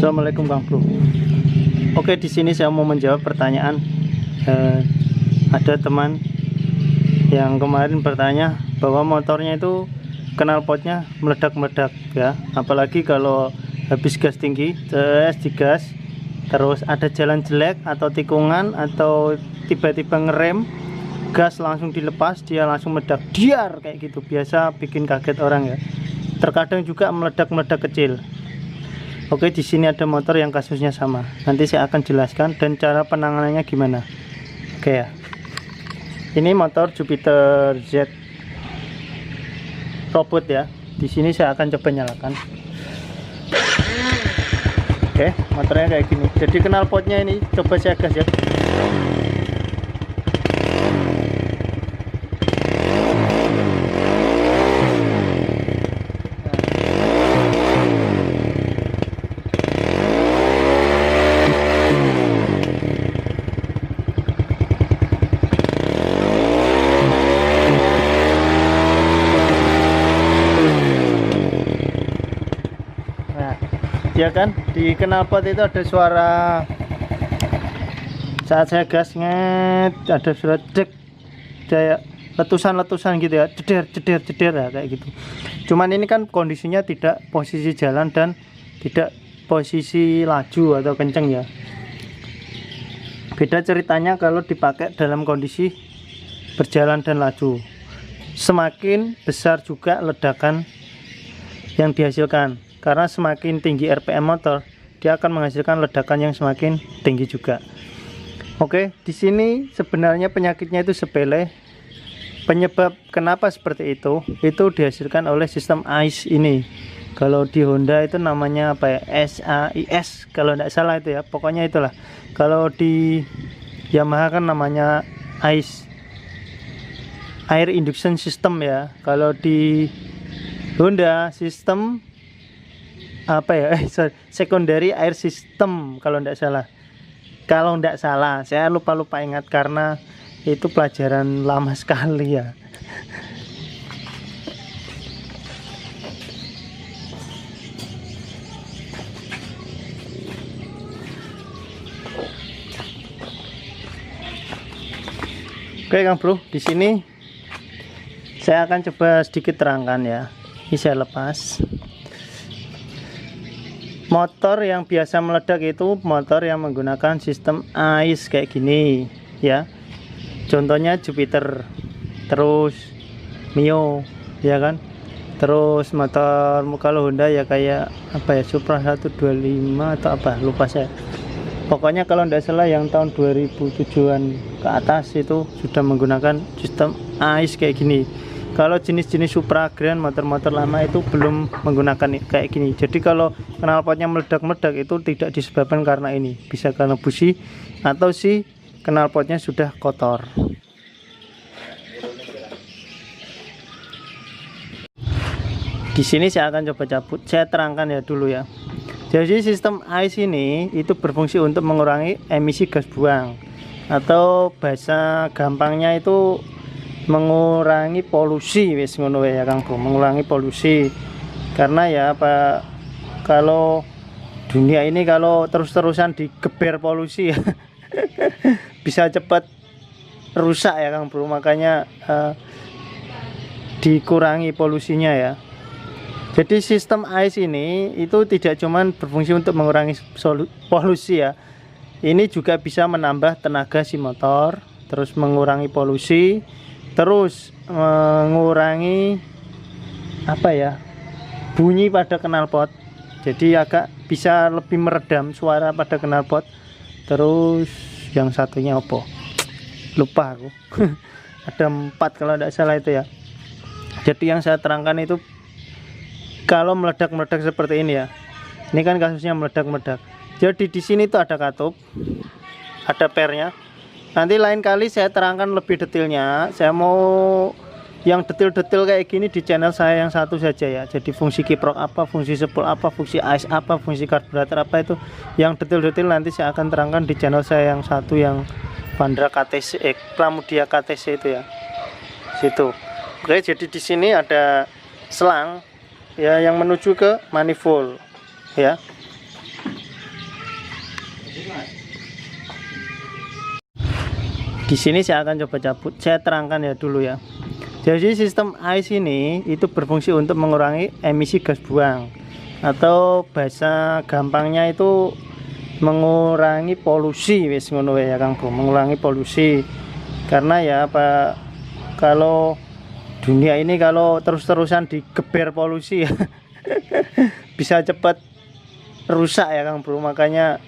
Assalamualaikum Kang Bro. Oke, di sini saya mau menjawab pertanyaan. Ada teman yang kemarin bertanya bahwa motornya itu knalpotnya meledak-meledak ya. Apalagi kalau habis gas tinggi, digas, terus ada jalan jelek atau tikungan atau tiba-tiba ngerem, gas langsung dilepas, dia langsung meledak diar kayak gitu. Biasa bikin kaget orang ya. Terkadang juga meledak-meledak kecil. Oke, di sini ada motor yang kasusnya sama. Nanti saya akan jelaskan dan cara penanganannya gimana. Oke ya. Ini motor Jupiter Z robot ya. Di sini saya akan coba nyalakan. Oke, motornya kayak gini. Jadi knalpotnya ini coba saya gas ya. Ya kan, di knalpot itu ada suara saat saya gas nget, ada suara cek kayak letusan gitu ya, ceder ya, kayak gitu. Cuman ini kan kondisinya tidak posisi jalan dan tidak posisi laju atau kenceng ya. Beda ceritanya kalau dipakai dalam kondisi berjalan dan laju. Semakin besar juga ledakan yang dihasilkan. Karena semakin tinggi RPM motor, dia akan menghasilkan ledakan yang semakin tinggi juga. Oke, di sini sebenarnya penyakitnya itu sepele. Penyebab kenapa seperti itu dihasilkan oleh sistem AIS ini. Kalau di Honda itu namanya apa ya? SAIS kalau tidak salah itu ya. Pokoknya itulah. Kalau di Yamaha kan namanya AIS, Air Induction System ya. Kalau di Honda sistem apa ya, secondary air system kalau tidak salah, saya lupa ingat karena itu pelajaran lama sekali ya. Oke Kang Bro, di sini saya akan coba sedikit terangkan ya. Ini saya lepas. Motor yang biasa meledak itu motor yang menggunakan sistem AIS kayak gini ya. Contohnya Jupiter, terus Mio ya kan. Terus motor kalau Honda ya kayak apa ya, Supra 125 atau apa, lupa saya. Pokoknya kalau tidak salah yang tahun 2007-an ke atas itu sudah menggunakan sistem AIS kayak gini. Kalau jenis-jenis Supra Grand, motor-motor lama itu belum menggunakan kayak gini. Jadi kalau knalpotnya meledak-meledak itu tidak disebabkan karena ini, bisa karena busi atau si knalpotnya sudah kotor. Di sini saya akan coba cabut, saya terangkan ya dulu ya. Jadi sistem AIS ini itu berfungsi untuk mengurangi emisi gas buang, atau bahasa gampangnya itu mengurangi polusi, wis ngono ya Kang Bro, mengurangi polusi. Karena ya apa, kalau dunia ini kalau terus-terusan digeber polusi ya bisa cepat rusak ya Kang Bro, makanya dikurangi polusinya ya. Jadi sistem AIS ini itu tidak cuman berfungsi untuk mengurangi polusi ya, ini juga bisa menambah tenaga si motor, terus mengurangi polusi, terus mengurangi apa ya, bunyi pada knalpot. Jadi agak bisa lebih meredam suara pada knalpot. Terus yang satunya apa, lupa aku ada 4 kalau tidak salah itu ya. Jadi yang saya terangkan itu kalau meledak-meledak seperti ini ya, ini kan kasusnya meledak-meledak. Jadi di sini tuh ada katup, ada pernya. Nanti lain kali saya terangkan lebih detailnya. Saya mau yang detail-detail kayak gini di channel saya yang satu saja ya. Jadi fungsi kiprok apa, fungsi sepul apa, fungsi AIS apa, fungsi karburator apa, itu yang detail-detail nanti saya akan terangkan di channel saya yang satu, yang Vandra KTC, Pramudia KTC itu ya. Situ. Oke, jadi di sini ada selang ya yang menuju ke manifold ya. Di sini saya akan coba cabut, saya terangkan ya dulu ya. Jadi sistem AIS ini itu berfungsi untuk mengurangi emisi gas buang, atau bahasa gampangnya itu mengurangi polusi, wis ngono ya Kang Bro, mengurangi polusi. Karena ya apa, kalau dunia ini kalau terus-terusan digeber polusi ya bisa cepat rusak ya Kang Bro, makanya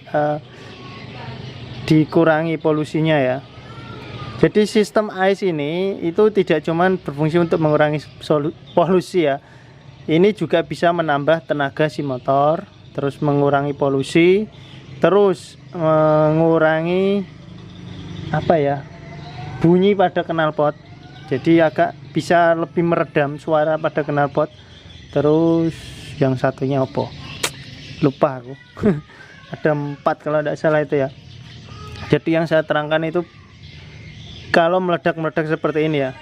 dikurangi polusinya ya. Jadi sistem AIS ini itu tidak cuman berfungsi untuk mengurangi polusi ya, ini juga bisa menambah tenaga si motor, terus mengurangi polusi, terus mengurangi apa ya, bunyi pada knalpot. Jadi agak bisa lebih meredam suara pada knalpot. Terus yang satunya apa, lupa aku ada 4 kalau tidak salah itu ya. Jadi yang saya terangkan itu kalau meledak-meledak seperti ini ya,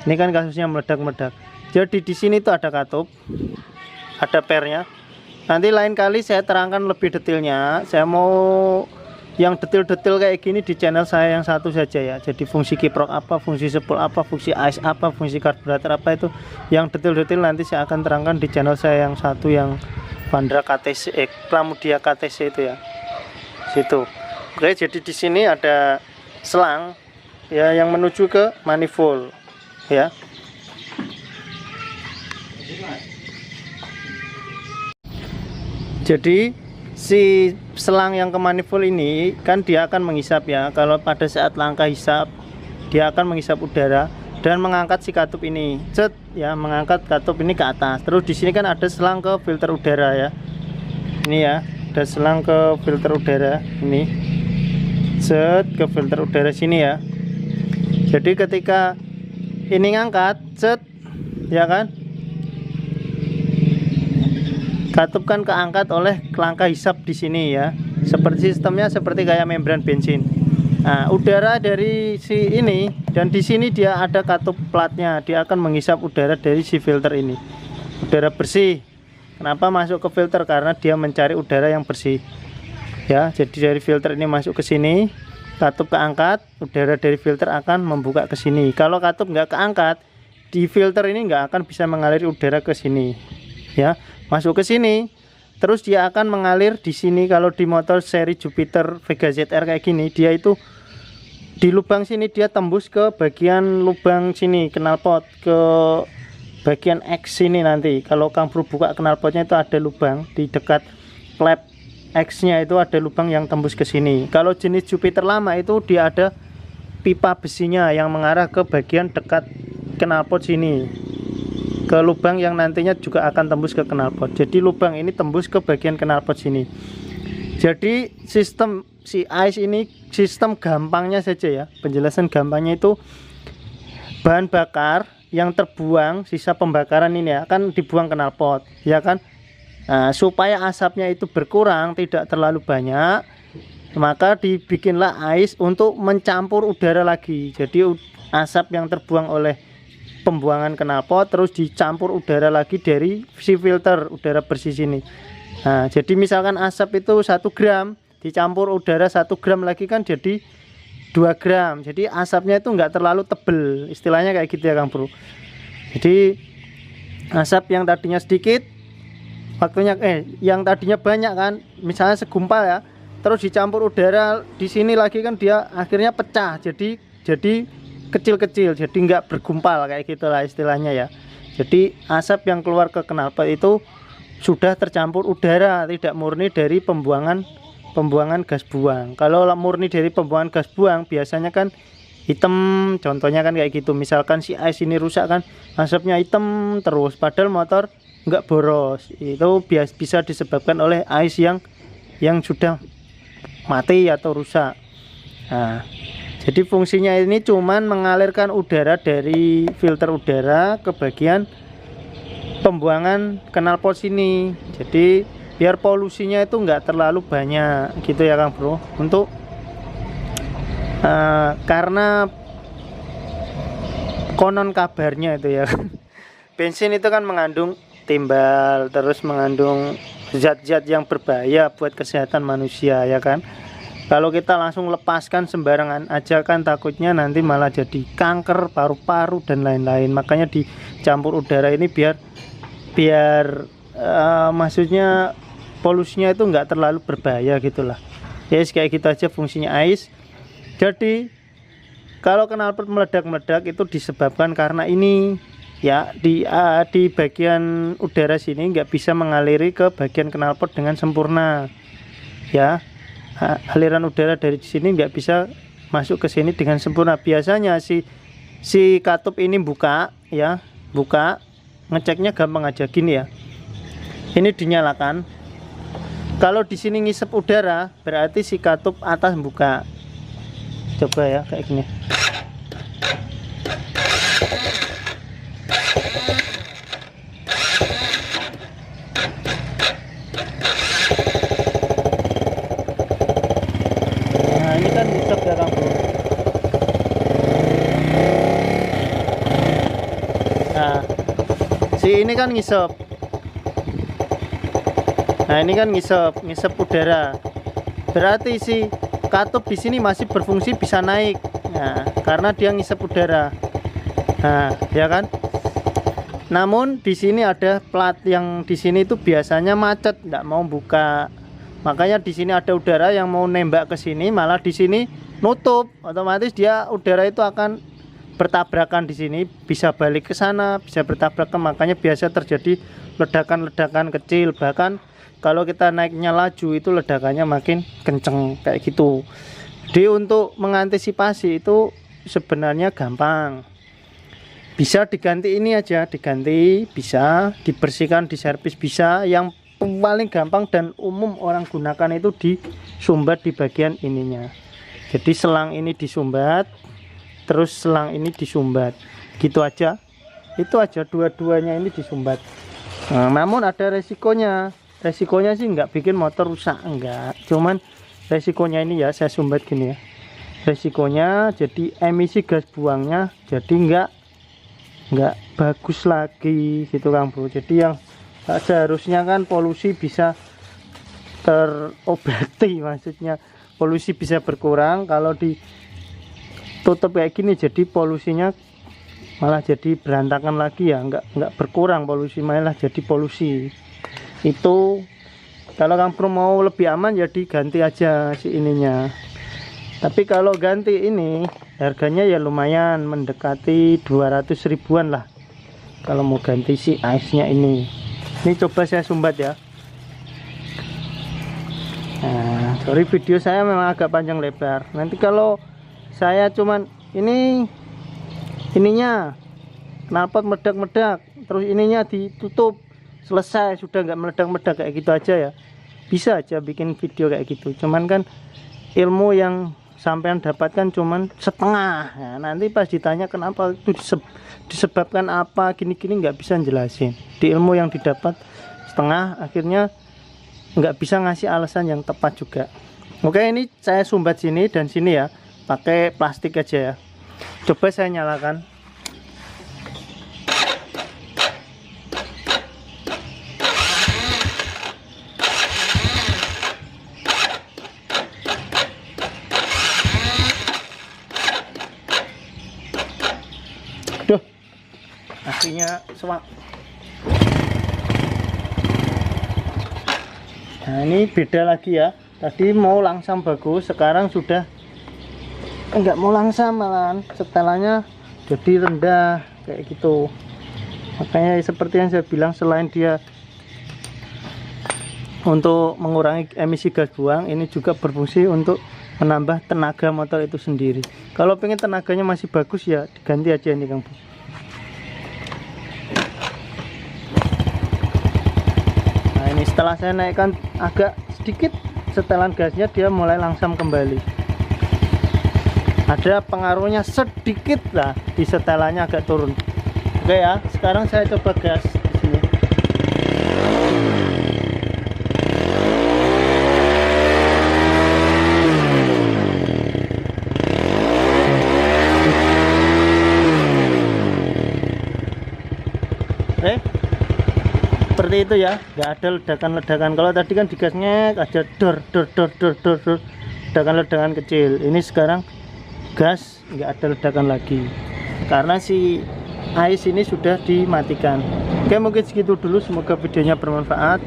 ini kan kasusnya meledak-meledak. Jadi di sini tuh ada katup, ada pernya. Nanti lain kali saya terangkan lebih detailnya. Saya mau yang detail-detail kayak gini di channel saya yang satu saja ya. Jadi fungsi kiprok apa, fungsi spool apa, fungsi AIS apa, fungsi karburator apa, itu yang detail-detail nanti saya akan terangkan di channel saya yang satu, yang Vandra KTC, Pramudia KTC itu ya. Situ. Oke, jadi di sini ada selang ya yang menuju ke manifold ya. Jadi si selang yang ke manifold ini kan dia akan menghisap ya. Kalau pada saat langkah hisap, dia akan menghisap udara dan mengangkat si katup ini, cet ya, mengangkat katup ini ke atas. Terus di sini kan ada selang ke filter udara ya. Ini ya, ada selang ke filter udara ini, set ke filter udara sini ya. Jadi ketika ini ngangkat, set ya kan, katup kan keangkat oleh langkah hisap di sini ya. Seperti sistemnya seperti kayak membran bensin. Nah, udara dari si ini, dan di sini dia ada katup platnya, dia akan menghisap udara dari si filter ini, udara bersih. Kenapa masuk ke filter? Karena dia mencari udara yang bersih ya. Jadi dari filter ini masuk ke sini, katup keangkat, udara dari filter akan membuka ke sini. Kalau katup nggak keangkat, di filter ini nggak akan bisa mengalir udara ke sini ya. Masuk ke sini, terus dia akan mengalir di sini. Kalau di motor seri Jupiter Vega ZR kayak gini, dia itu di lubang sini dia tembus ke bagian lubang sini knalpot, ke bagian X sini. Nanti kalau Kang Bro buka knalpotnya itu ada lubang di dekat klep X-nya, itu ada lubang yang tembus ke sini. Kalau jenis Jupiter lama itu dia ada pipa besinya yang mengarah ke bagian dekat knalpot sini, ke lubang yang nantinya juga akan tembus ke knalpot. Jadi lubang ini tembus ke bagian knalpot sini. Jadi sistem si AIS ini, sistem gampangnya saja ya, penjelasan gampangnya itu bahan bakar yang terbuang, sisa pembakaran ini ya, akan dibuang knalpot ya kan. Nah, supaya asapnya itu berkurang, tidak terlalu banyak, maka dibikinlah AIS untuk mencampur udara lagi. Jadi asap yang terbuang oleh pembuangan knalpot terus dicampur udara lagi dari si filter udara bersih sini. Nah, jadi misalkan asap itu 1 gram dicampur udara 1 gram lagi kan jadi 2 gram. Jadi asapnya itu enggak terlalu tebel, istilahnya kayak gitu ya Kang Bro. Jadi asap yang tadinya sedikit, waktunya yang tadinya banyak kan, misalnya segumpal ya, terus dicampur udara di sini lagi kan dia akhirnya pecah, jadi kecil-kecil, jadi nggak bergumpal kayak gitulah istilahnya ya. Jadi asap yang keluar ke knalpot itu sudah tercampur udara, tidak murni dari pembuangan gas buang. Kalau murni dari pembuangan gas buang biasanya kan hitam, contohnya kan kayak gitu. Misalkan si AIS ini rusak kan, asapnya hitam terus, padahal motor nggak boros. Itu bisa disebabkan oleh AIS yang sudah mati atau rusak. Nah, jadi fungsinya ini cuman mengalirkan udara dari filter udara ke bagian pembuangan knalpot sini. Jadi biar polusinya itu enggak terlalu banyak gitu ya Kang Bro. Untuk karena konon kabarnya itu ya bensin itu kan mengandung timbal, terus mengandung zat-zat yang berbahaya buat kesehatan manusia ya kan. Kalau kita langsung lepaskan sembarangan aja kan takutnya nanti malah jadi kanker paru-paru dan lain-lain. Makanya dicampur udara ini biar maksudnya polusinya itu enggak terlalu berbahaya gitulah. Ya kayak gitu aja fungsinya ais. Jadi kalau knalpot meledak-meledak itu disebabkan karena ini ya di bagian udara sini nggak bisa mengaliri ke bagian knalpot dengan sempurna ya. Aliran udara dari sini nggak bisa masuk ke sini dengan sempurna. Biasanya si katup ini buka ya, buka, ngeceknya gampang aja gini ya. Ini dinyalakan. Kalau di sini ngisep udara berarti si katup atas buka. Coba ya kayak gini. Nah ini kan ngisep ya Kang Bro. Nah si ini kan ngisep. Nah ini kan ngisep udara. Berarti si katup di sini masih berfungsi bisa naik. Nah, karena dia ngisep udara. Nah, ya kan? Namun di sini ada plat yang di sini itu biasanya macet, nggak mau buka. Makanya di sini ada udara yang mau nembak ke sini, malah di sini nutup. Otomatis dia udara itu akan bertabrakan di sini, bisa balik ke sana, bisa bertabrakan. Makanya biasa terjadi ledakan-ledakan kecil. Bahkan kalau kita naiknya laju itu ledakannya makin kenceng kayak gitu. Jadi untuk mengantisipasi itu sebenarnya gampang. Bisa diganti ini aja, diganti, bisa dibersihkan, diservis bisa. Yang paling gampang dan umum orang gunakan itu disumbat di bagian ininya. Jadi selang ini disumbat, terus selang ini disumbat. Gitu aja. Itu aja, dua-duanya ini disumbat. Nah, namun ada resikonya. Resikonya sih nggak bikin motor rusak, enggak, cuman resikonya ini ya saya sumbat gini ya, resikonya jadi emisi gas buangnya jadi nggak bagus lagi gitu Kang Bro. Jadi yang seharusnya kan polusi bisa terobati, maksudnya polusi bisa berkurang. Kalau ditutup kayak gini jadi polusinya malah jadi berantakan lagi ya, nggak berkurang polusi, malah jadi polusi. Itu kalau Kang Bro mau lebih aman ya diganti aja si ininya. Tapi kalau ganti ini harganya ya lumayan mendekati 200 ribuan lah kalau mau ganti si aisnya ini. Ini coba saya sumbat ya. Nah, sorry video saya memang agak panjang lebar. Nanti kalau saya cuman ininya knalpot meledak-meledak terus ininya ditutup, selesai, sudah nggak meledak-meledak kayak gitu aja ya, bisa aja bikin video kayak gitu. Cuman kan ilmu yang sampean dapatkan cuman setengah ya, nanti pas ditanya kenapa itu disebabkan apa gini-gini nggak bisa jelasin. Di ilmu yang didapat setengah, akhirnya nggak bisa ngasih alasan yang tepat juga. Oke, ini saya sumbat sini dan sini ya pakai plastik aja ya. Coba saya nyalakan. Akhirnya swap. Nah ini beda lagi ya, tadi mau langsam bagus, sekarang sudah enggak mau langsam, malahan setelannya jadi rendah kayak gitu. Makanya seperti yang saya bilang, selain dia untuk mengurangi emisi gas buang, ini juga berfungsi untuk menambah tenaga motor itu sendiri. Kalau pengen tenaganya masih bagus ya diganti aja ini Kang Bu. Setelah saya naikkan agak sedikit setelan gasnya, dia mulai langsam kembali. Ada pengaruhnya sedikit lah, di setelannya agak turun. Oke ya, sekarang saya coba gas di sini. Seperti itu ya, nggak ada ledakan-ledakan. Kalau tadi kan digasnya ada dor. ledakan-ledakan kecil. Ini sekarang gas, nggak ada ledakan lagi karena si ais ini sudah dimatikan. Oke, mungkin segitu dulu, semoga videonya bermanfaat.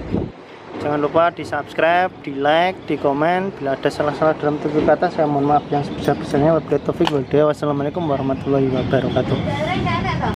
Jangan lupa di subscribe, di like, di komen. Bila ada salah-salah dalam tutur kata, saya mohon maaf yang sebesar-besarnya. Wabillahi taufiq wal hidayah. Wassalamualaikum warahmatullahi wabarakatuh.